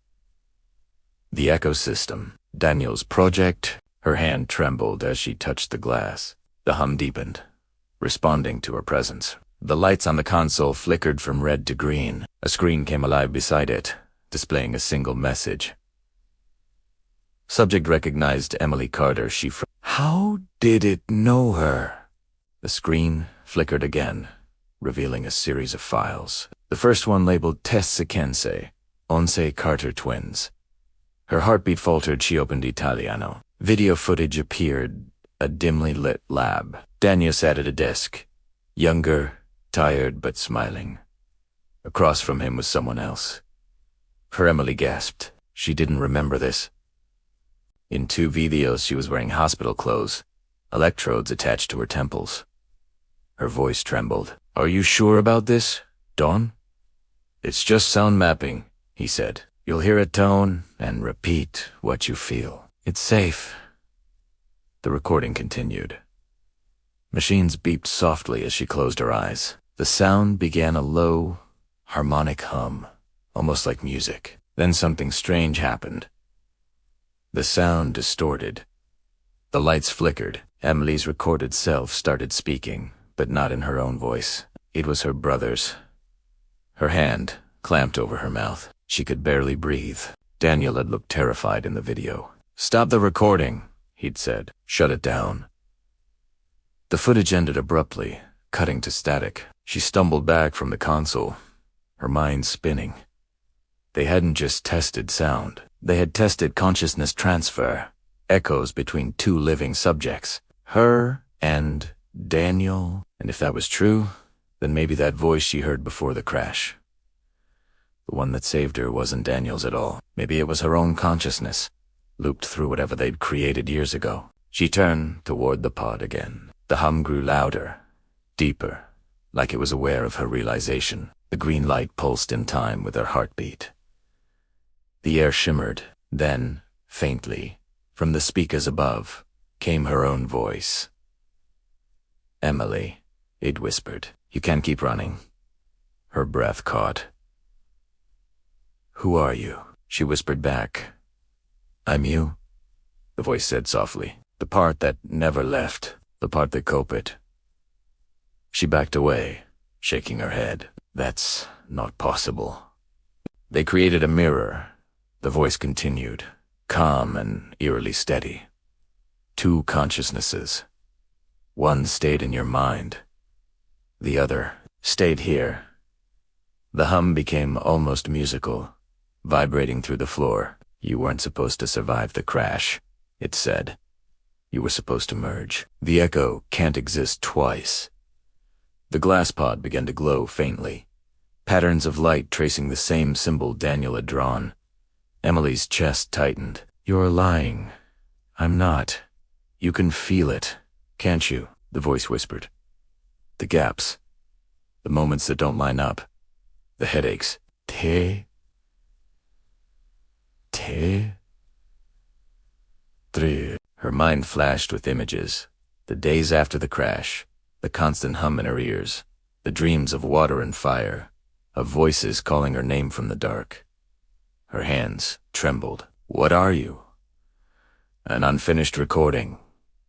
The ecosystem. Daniel's project. Her hand trembled as she touched the glass. The hum deepened, responding to her presence. The lights on the console flickered from red to green. A screen came alive beside it, displaying a single message. Subject recognized Emily Carter. How did it know her? The screen flickered again, revealing a series of files. The first one labeled Test Sequenze, Once Carter Twins. Her heartbeat faltered. She opened Italiano. Video footage appeared, a dimly lit lab. Daniel sat at a desk, younger, tired but smiling. Across from him was someone else. Her Emily gasped. She didn't remember this. In 2 videos she was wearing hospital clothes, electrodes attached to her temples. Her voice trembled. "Are you sure about this, Dawn?" "It's just sound mapping," he said. "You'll hear a tone and repeat what you feel. It's safe." The recording continued. Machines beeped softly as she closed her eyes. The sound began a low, harmonic hum, almost like music. Then something strange happened. The sound distorted. The lights flickered. Emily's recorded self started speaking, but not in her own voice. It was her brother's. Her hand clamped over her mouth. She could barely breathe. Daniel had looked terrified in the video. "Stop the recording," he'd said. "Shut it down." The footage ended abruptly, cutting to static. She stumbled back from the console, her mind spinning. They hadn't just tested sound. They had tested consciousness transfer, echoes between 2 living subjects, her and Daniel. And if that was true, then maybe that voice she heard before the crash, the one that saved her, wasn't Daniel's at all. Maybe it was her own consciousness, looped through whatever they'd created years ago. She turned toward the pod again. The hum grew louder, deeper, like it was aware of her realization. The green light pulsed in time with her heartbeat. The air shimmered. Then, faintly, from the speakers above, came her own voice. "Emily," it whispered. "You can't keep running." Her breath caught. "Who are you?" she whispered back. "I'm you," the voice said softly. "The part that never left, the part that coped." She backed away, shaking her head. "That's not possible." "They created a mirror," the voice continued, calm and eerily steady. "2 consciousnesses. One stayed in your mind. The other stayed here. The hum became almost musical, vibrating through the floor. You weren't supposed to survive the crash, it said. You were supposed to merge. The echo can't exist twice. The glass pod began to glow faintly, patterns of light tracing the same symbol Daniel had drawn. Emily's chest tightened. You're lying. I'm not. You can feel it, can't you? The voice whispered. The gaps. The moments that don't line up. The headaches. Te. Three. Her mind flashed with images. The days after the crash. The constant hum in her ears. The dreams of water and fire. Of voices calling her name from the dark. Her hands trembled. What are you? An unfinished recording,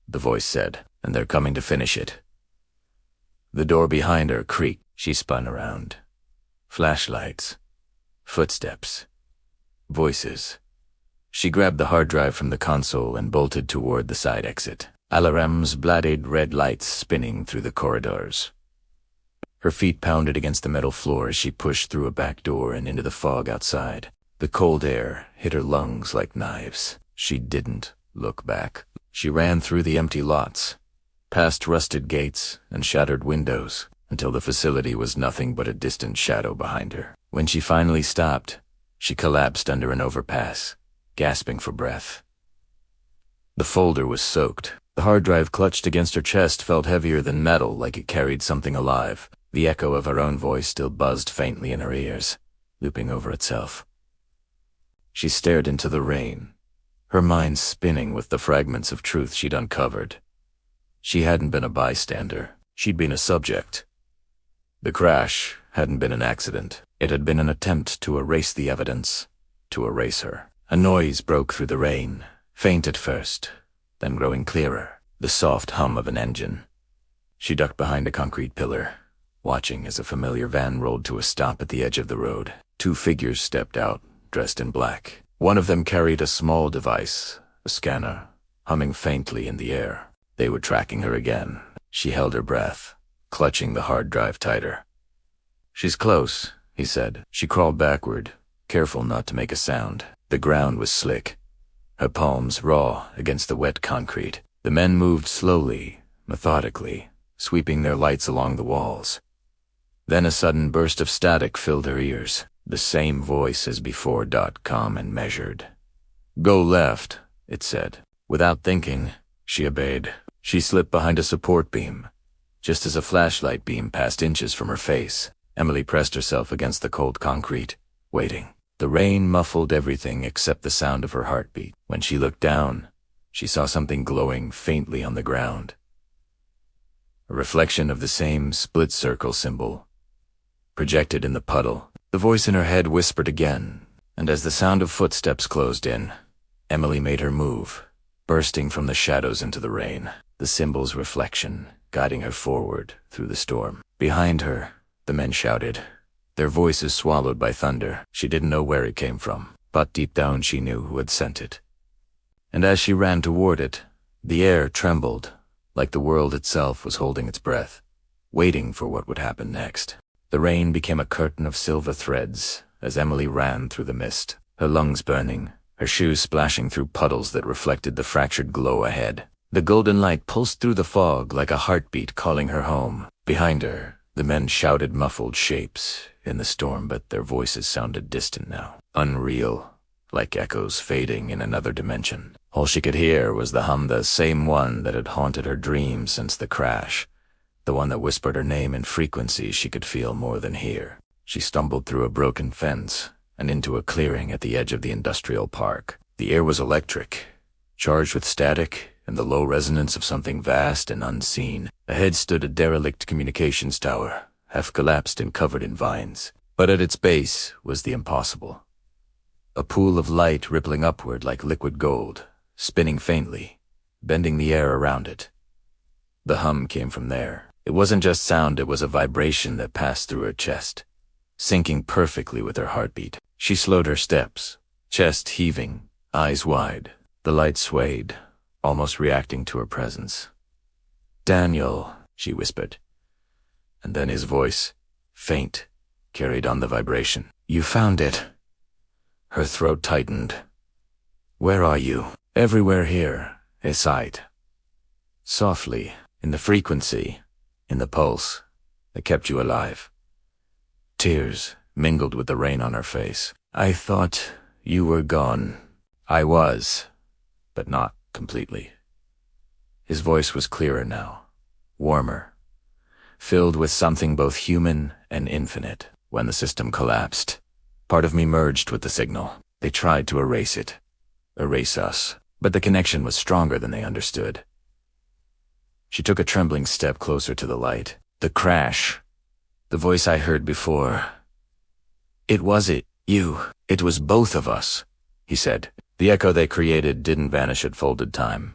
the voice said, and they're coming to finish it. The door behind her creaked. She spun around. Flashlights. Footsteps. Voices. She grabbed the hard drive from the console and bolted toward the side exit. Alarm's blooded red lights spinning through the corridors. Her feet pounded against the metal floor as she pushed through a back door and into the fog outside. The cold air hit her lungs like knives. She didn't look back. She ran through the empty lots, past rusted gates and shattered windows, until the facility was nothing but a distant shadow behind her. When she finally stopped, she collapsed under an overpass, gasping for breath. The folder was soaked. The hard drive clutched against her chest felt heavier than metal, like it carried something alive. The echo of her own voice still buzzed faintly in her ears, looping over itself. She stared into the rain, her mind spinning with the fragments of truth she'd uncovered. She hadn't been a bystander. She'd been a subject. The crash hadn't been an accident. It had been an attempt to erase the evidence, to erase her. A noise broke through the rain, faint at first, then growing clearer, the soft hum of an engine. She ducked behind a concrete pillar, watching as a familiar van rolled to a stop at the edge of the road. Two figures stepped out, dressed in black. One of them carried a small device, a scanner, humming faintly in the air. They were tracking her again. She held her breath, clutching the hard drive tighter. She's close, he said. She crawled backward, careful not to make a sound. The ground was slick, her palms raw against the wet concrete. The men moved slowly, methodically, sweeping their lights along the walls. Then a sudden burst of static filled her ears. The same voice as before. .com and measured. Go left, it said. Without thinking, she obeyed. She slipped behind a support beam, just as a flashlight beam passed inches from her face. Emily pressed herself against the cold concrete, waiting. The rain muffled everything except the sound of her heartbeat. When she looked down, she saw something glowing faintly on the ground. A reflection of the same split circle symbol, projected in the puddle. The voice in her head whispered again, and as the sound of footsteps closed in, Emily made her move, bursting from the shadows into the rain, the symbol's reflection guiding her forward through the storm. Behind her, the men shouted, their voices swallowed by thunder. She didn't know where it came from, but deep down she knew who had sent it. And as she ran toward it, the air trembled, like the world itself was holding its breath, waiting for what would happen next. The rain became a curtain of silver threads as Emily ran through the mist, her lungs burning, her shoes splashing through puddles that reflected the fractured glow ahead. The golden light pulsed through the fog like a heartbeat calling her home. Behind her, the men shouted muffled shapes in the storm, but their voices sounded distant now, unreal, like echoes fading in another dimension. All she could hear was the hum, the same one that had haunted her dreams since the crash. The one that whispered her name in frequencies she could feel more than hear. She stumbled through a broken fence and into a clearing at the edge of the industrial park. The air was electric, charged with static and the low resonance of something vast and unseen. Ahead stood a derelict communications tower, half collapsed and covered in vines. But at its base was the impossible. A pool of light rippling upward like liquid gold, spinning faintly, bending the air around it. The hum came from there. It wasn't just sound, it was a vibration that passed through her chest, syncing perfectly with her heartbeat. She slowed her steps, chest heaving, eyes wide. The light swayed, almost reacting to her presence. Daniel, she whispered. And then his voice, faint, carried on the vibration. You found it. Her throat tightened. Where are you? Everywhere here, he sighed. Softly, in the frequency, in the pulse, that kept you alive. Tears mingled with the rain on her face. I thought you were gone. I was, but not completely. His voice was clearer now, warmer, filled with something both human and infinite. When the system collapsed, part of me merged with the signal. They tried to erase it, erase us, but the connection was stronger than they understood. She took a trembling step closer to the light. The crash, the voice I heard before. It wasn't you. It was both of us, he said. The echo they created didn't vanish at folded time.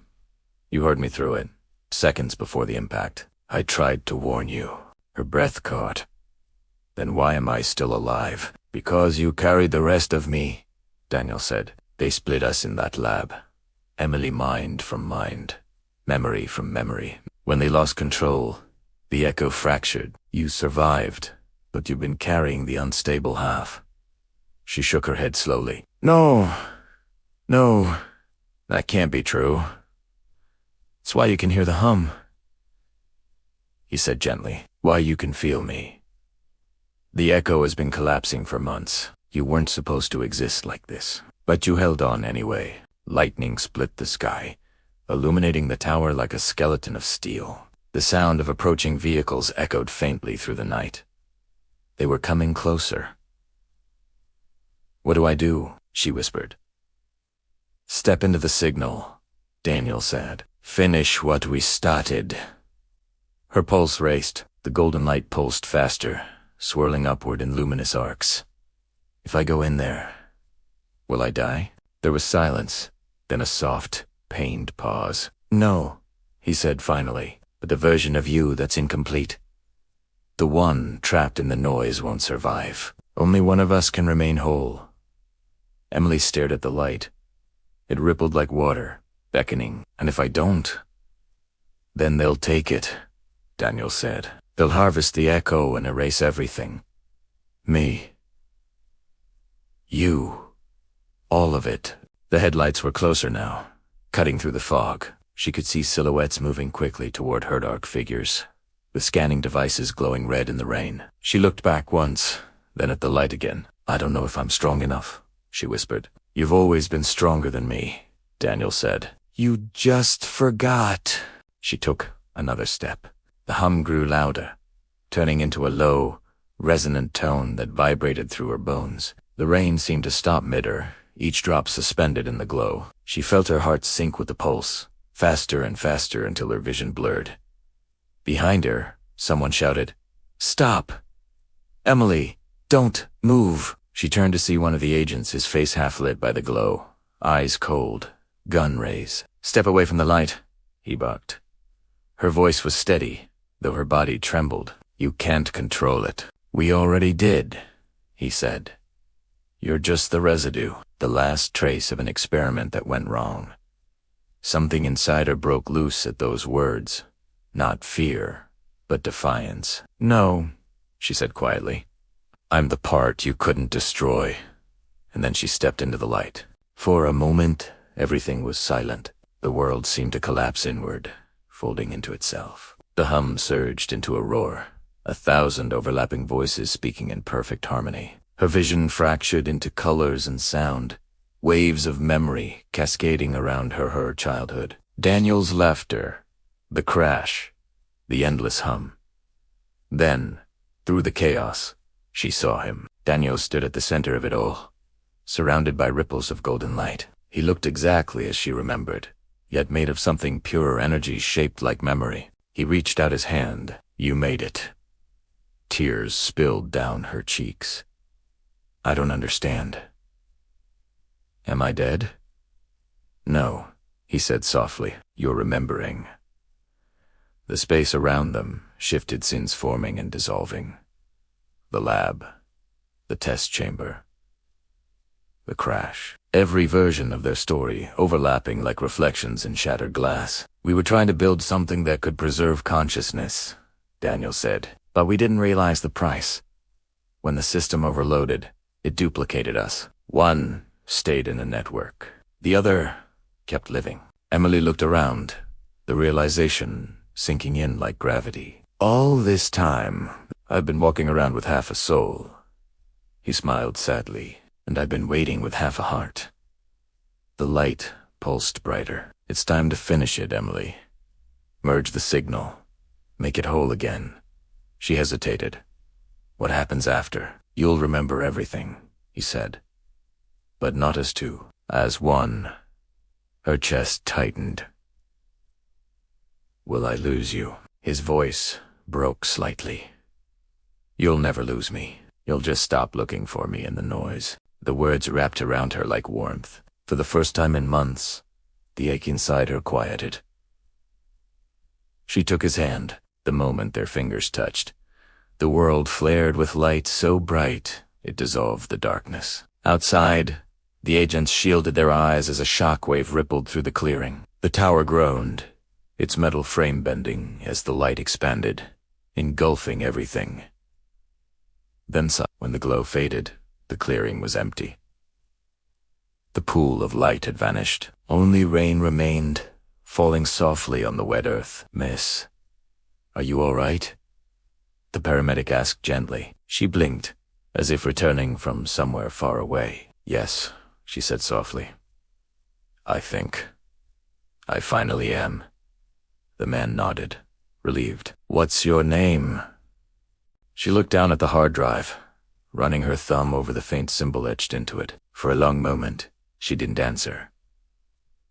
You heard me through it, seconds before the impact. I tried to warn you. Her breath caught. Then why am I still alive? Because you carried the rest of me, Daniel said. They split us in that lab. Emily mind from mind, memory from memory. When they lost control, the echo fractured. You survived, but you've been carrying the unstable half. She shook her head slowly. No, that can't be true. It's why you can hear the hum, he said gently. Why you can feel me. The echo has been collapsing for months. You weren't supposed to exist like this, but you held on anyway. Lightning split the sky, illuminating the tower like a skeleton of steel. The sound of approaching vehicles echoed faintly through the night. They were coming closer. What do I do? She whispered. Step into the signal, Daniel said. Finish what we started. Her pulse raced. The golden light pulsed faster, swirling upward in luminous arcs. If I go in there, will I die? There was silence, then a soft, pained pause. No, he said finally, but the version of you that's incomplete. The one trapped in the noise won't survive. Only one of us can remain whole. Emily stared at the light. It rippled like water, beckoning. And if I don't, then they'll take it, Daniel said. They'll harvest the echo and erase everything. Me. You. All of it. The headlights were closer now, cutting through the fog. She could see silhouettes moving quickly toward her dark figures, with scanning devices glowing red in the rain. She looked back once, then at the light again. I don't know if I'm strong enough, she whispered. You've always been stronger than me, Daniel said. You just forgot. She took another step. The hum grew louder, turning into a low, resonant tone that vibrated through her bones. The rain seemed to stop mid-her, each drop suspended in the glow. She felt her heart sink with the pulse, faster and faster until her vision blurred. Behind her, someone shouted, Stop! Emily, don't move! She turned to see one of the agents, his face half lit by the glow, eyes cold, gun raised. Step away from the light, he barked. Her voice was steady, though her body trembled. You can't control it. We already did, he said. You're just the residue, the last trace of an experiment that went wrong. Something inside her broke loose at those words. Not fear, but defiance. No, she said quietly. I'm the part you couldn't destroy. And then she stepped into the light. For a moment, everything was silent. The world seemed to collapse inward, folding into itself. The hum surged into a roar, 1,000 overlapping voices speaking in perfect harmony. Her vision fractured into colors and sound, waves of memory cascading around her childhood. Daniel's laughter, the crash, the endless hum. Then, through the chaos, she saw him. Daniel stood at the center of it all, surrounded by ripples of golden light. He looked exactly as she remembered, yet made of something pure energy shaped like memory. He reached out his hand. You made it. Tears spilled down her cheeks. I don't understand. Am I dead? No, he said softly. You're remembering. The space around them shifted, scenes forming and dissolving. The lab, the test chamber, the crash. Every version of their story overlapping like reflections in shattered glass. We were trying to build something that could preserve consciousness, Daniel said, but we didn't realize the price. When the system overloaded, it duplicated us. One stayed in a network. The other kept living. Emily looked around, the realization sinking in like gravity. All this time, I've been walking around with half a soul. He smiled sadly, and I've been waiting with half a heart. The light pulsed brighter. It's time to finish it, Emily. Merge the signal. Make it whole again. She hesitated. What happens after? You'll remember everything, he said. But not as two, as one. Her chest tightened. Will I lose you? His voice broke slightly. You'll never lose me. You'll just stop looking for me in the noise. The words wrapped around her like warmth. For the first time in months, the ache inside her quieted. She took his hand, the moment their fingers touched. The world flared with light so bright it dissolved the darkness. Outside, the agents shielded their eyes as a shockwave rippled through the clearing. The tower groaned, its metal frame bending as the light expanded, engulfing everything. Then, when the glow faded, the clearing was empty. The pool of light had vanished. Only rain remained, falling softly on the wet earth. Miss, are you all right? The paramedic asked gently. She blinked, as if returning from somewhere far away. Yes, she said softly. I think. I finally am. The man nodded, relieved. What's your name? She looked down at the hard drive, running her thumb over the faint symbol etched into it. For a long moment, she didn't answer.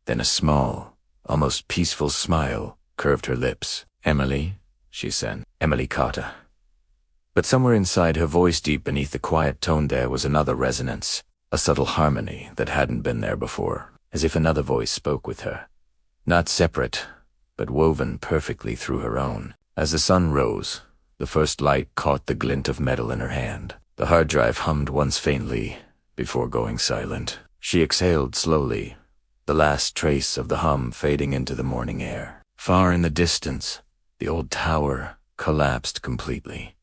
Then a small, almost peaceful smile curved her lips. Emily, she said. Emily Carter. But somewhere inside her voice, deep beneath the quiet tone, there was another resonance, a subtle harmony that hadn't been there before, as if another voice spoke with her. Not separate, but woven perfectly through her own. As the sun rose, the first light caught the glint of metal in her hand. The hard drive hummed once faintly, before going silent. She exhaled slowly, the last trace of the hum fading into the morning air. Far in the distance, the old tower collapsed completely,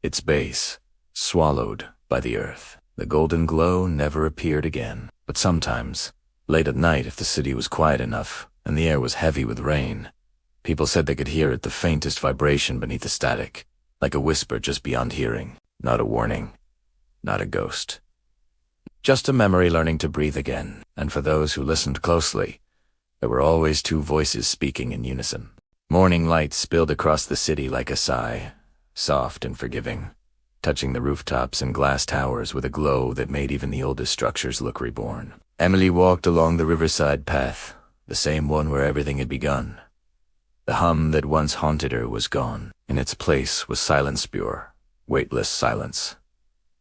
its base swallowed by the earth. The golden glow never appeared again. But sometimes, late at night, if the city was quiet enough and the air was heavy with rain, people said they could hear it, the faintest vibration beneath the static, like a whisper just beyond hearing. Not a warning, not a ghost. Just a memory learning to breathe again. And for those who listened closely, there were always two voices speaking in unison. Morning light spilled across the city like a sigh, soft and forgiving, touching the rooftops and glass towers with a glow that made even the oldest structures look reborn. Emily walked along the riverside path, the same one where everything had begun. The hum that once haunted her was gone. In its place was silence, pure, weightless silence.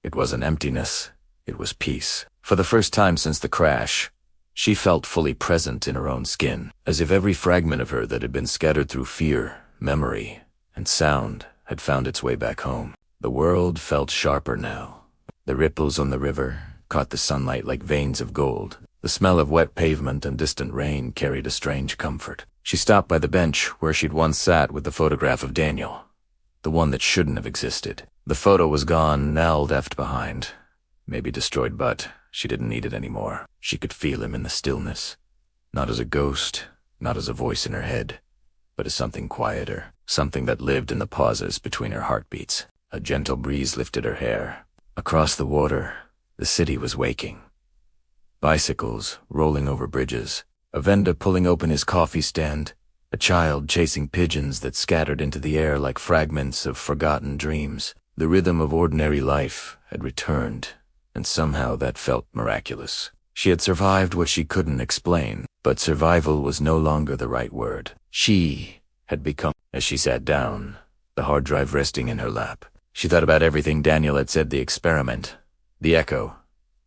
It wasn't emptiness, it was peace. For the first time since the crash, she felt fully present in her own skin, as if every fragment of her that had been scattered through fear, memory, and sound had found its way back home. The world felt sharper now. The ripples on the river caught the sunlight like veins of gold. The smell of wet pavement and distant rain carried a strange comfort. She stopped by the bench where she'd once sat with the photograph of Daniel, the one that shouldn't have existed. The photo was gone, now left behind. Maybe destroyed, but she didn't need it anymore. She could feel him in the stillness, not as a ghost, not as a voice in her head, but as something quieter, something that lived in the pauses between her heartbeats. A gentle breeze lifted her hair. Across the water, the city was waking. Bicycles rolling over bridges, a vendor pulling open his coffee stand, a child chasing pigeons that scattered into the air like fragments of forgotten dreams. The rhythm of ordinary life had returned, and somehow that felt miraculous. She had survived what she couldn't explain, but survival was no longer the right word. She had become. As she sat down, the hard drive resting in her lap, she thought about everything Daniel had said, the experiment, the echo,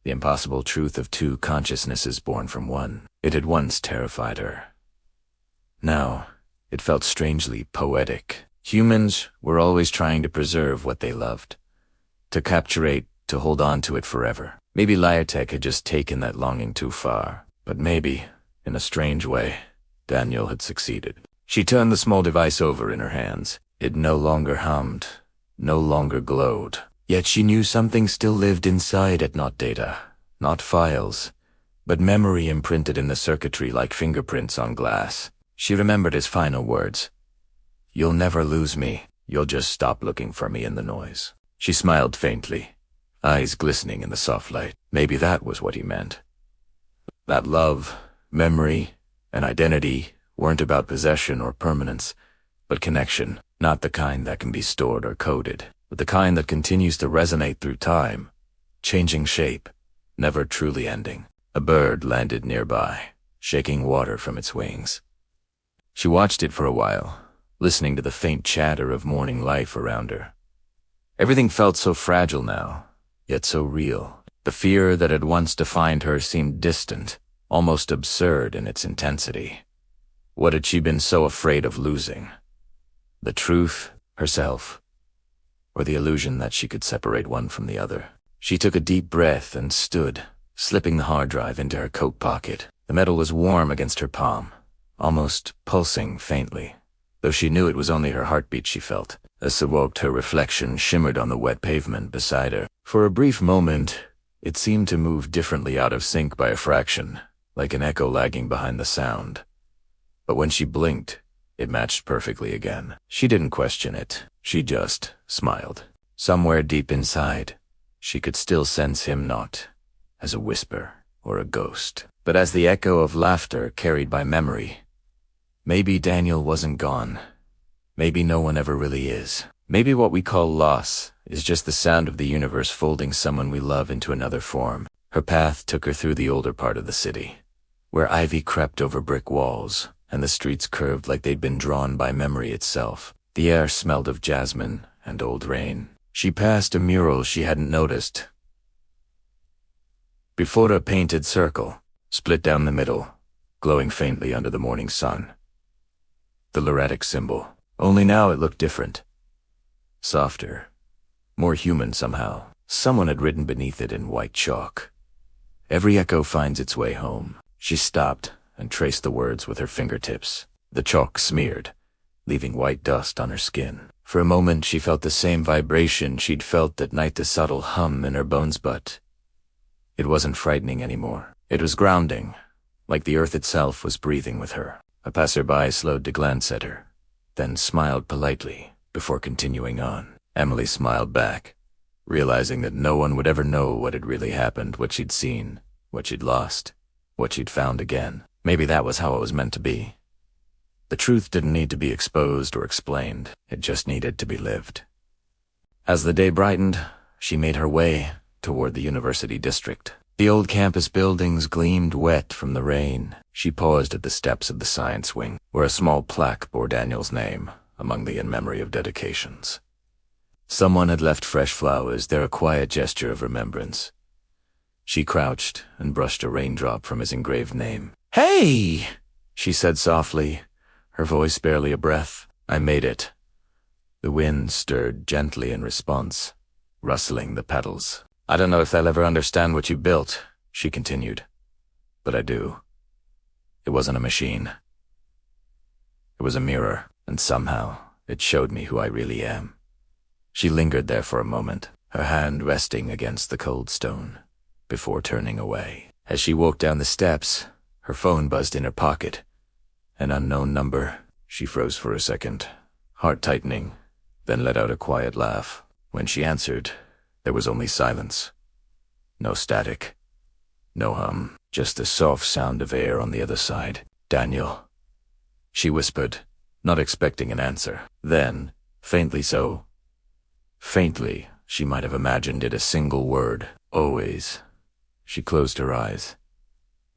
the impossible truth of two consciousnesses born from one. It had once terrified her. Now, it felt strangely poetic. Humans were always trying to preserve what they loved, to capturate, to hold on to it forever. Maybe Liatech had just taken that longing too far, but maybe, in a strange way, Daniel had succeeded. She turned the small device over in her hands. It no longer hummed, no longer glowed. Yet she knew something still lived inside it, not data, not files, but memory imprinted in the circuitry like fingerprints on glass. She remembered his final words. "You'll never lose me. You'll just stop looking for me in the noise." She smiled faintly, eyes glistening in the soft light. Maybe that was what he meant. That love, memory, and identity weren't about possession or permanence, but connection, not the kind that can be stored or coded, but the kind that continues to resonate through time, changing shape, never truly ending. A bird landed nearby, shaking water from its wings. She watched it for a while, listening to the faint chatter of morning life around her. Everything felt so fragile now, yet so real. The fear that had once defined her seemed distant, almost absurd in its intensity. What had she been so afraid of losing? The truth, herself, or the illusion that she could separate one from the other? She took a deep breath and stood, slipping the hard drive into her coat pocket. The metal was warm against her palm, almost pulsing faintly, though she knew it was only her heartbeat she felt. As she walked, her reflection shimmered on the wet pavement beside her. For a brief moment, it seemed to move differently, out of sync by a fraction, like an echo lagging behind the sound. But when she blinked, it matched perfectly again. She didn't question it. She just smiled. Somewhere deep inside, she could still sense him, not as a whisper or a ghost, but as the echo of laughter carried by memory. Maybe Daniel wasn't gone. Maybe no one ever really is. Maybe what we call loss is just the sound of the universe folding someone we love into another form. Her path took her through the older part of the city, where ivy crept over brick walls, and the streets curved like they'd been drawn by memory itself. The air smelled of jasmine and old rain. She passed a mural she hadn't noticed. Before a painted circle, split down the middle, glowing faintly under the morning sun. The Loretic symbol. Only now it looked different. Softer. More human somehow. Someone had written beneath it in white chalk. Every echo finds its way home. She stopped and traced the words with her fingertips. The chalk smeared, leaving white dust on her skin. For a moment she felt the same vibration she'd felt that night, the subtle hum in her bones, but it wasn't frightening anymore. It was grounding, like the earth itself was breathing with her. A passerby slowed to glance at her, then smiled politely before continuing on. Emily smiled back, realizing that no one would ever know what had really happened, what she'd seen, what she'd lost, what she'd found again. Maybe that was how it was meant to be. The truth didn't need to be exposed or explained. It just needed to be lived. As the day brightened, she made her way toward the university district. The old campus buildings gleamed wet from the rain. She paused at the steps of the science wing, where a small plaque bore Daniel's name among the in memory of dedications. Someone had left fresh flowers there, a quiet gesture of remembrance. She crouched and brushed a raindrop from his engraved name. "Hey!" she said softly, her voice barely a breath. "I made it." The wind stirred gently in response, rustling the petals. "I don't know if they'll ever understand what you built," she continued, "but I do. It wasn't a machine. It was a mirror, and somehow it showed me who I really am." She lingered there for a moment, her hand resting against the cold stone, before turning away. As she walked down the steps, her phone buzzed in her pocket. An unknown number. She froze for a second, heart tightening, then let out a quiet laugh. When she answered, there was only silence. No static, no hum, just the soft sound of air on the other side. "Daniel," she whispered, not expecting an answer. Then, faintly so, faintly, she might have imagined it a single word, "always." She closed her eyes.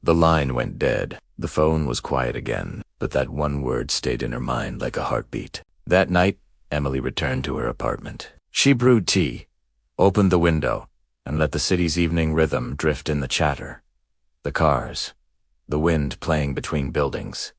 The line went dead. The phone was quiet again, but that one word stayed in her mind like a heartbeat. That night, Emily returned to her apartment. She brewed tea, opened the window, and let the city's evening rhythm drift in the chatter. The cars, the wind playing between buildings.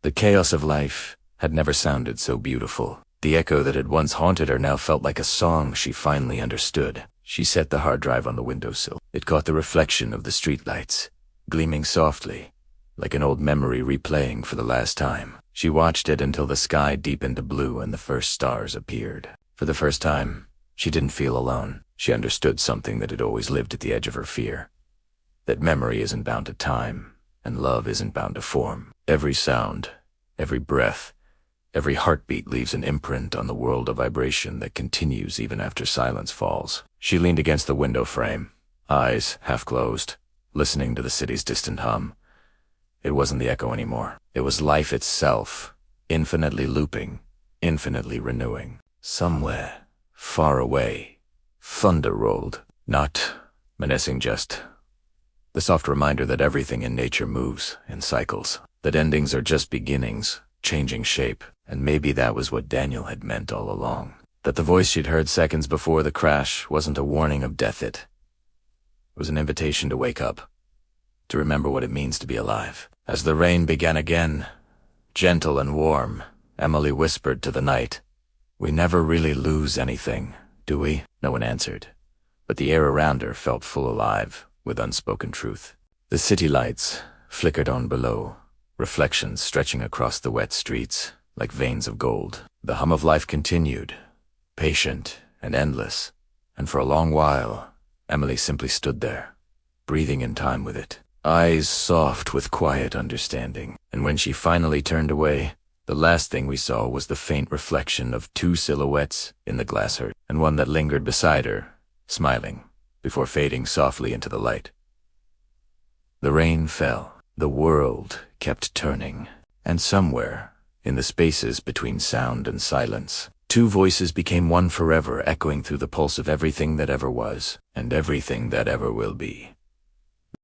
The chaos of life had never sounded so beautiful. The echo that had once haunted her now felt like a song she finally understood. She set the hard drive on the windowsill. It caught the reflection of the streetlights, gleaming softly, like an old memory replaying for the last time. She watched it until the sky deepened to blue and the first stars appeared. For the first time, she didn't feel alone. She understood something that had always lived at the edge of her fear. That memory isn't bound to time, and love isn't bound to form. Every sound, every breath, every heartbeat leaves an imprint on the world of vibration that continues even after silence falls. She leaned against the window frame, eyes half closed, listening to the city's distant hum. It wasn't the echo anymore. It was life itself, infinitely looping, infinitely renewing. Somewhere, far away, thunder rolled. Not menacing, just the soft reminder that everything in nature moves in cycles, that endings are just beginnings, changing shape. And maybe that was what Daniel had meant all along. That the voice she'd heard seconds before the crash wasn't a warning of death. It was an invitation to wake up, to remember what it means to be alive. As the rain began again, gentle and warm, Emily whispered to the night, "We never really lose anything, do we?" No one answered, but the air around her felt full alive with unspoken truth. The city lights flickered on below, reflections stretching across the wet streets like veins of gold. The hum of life continued, patient and endless, and for a long while, Emily simply stood there, breathing in time with it, eyes soft with quiet understanding. And when she finally turned away, the last thing we saw was the faint reflection of two silhouettes in the glass hurt, and one that lingered beside her, smiling, before fading softly into the light. The rain fell. The world kept turning, and somewhere, in the spaces between sound and silence, two voices became one forever, echoing through the pulse of everything that ever was, and everything that ever will be.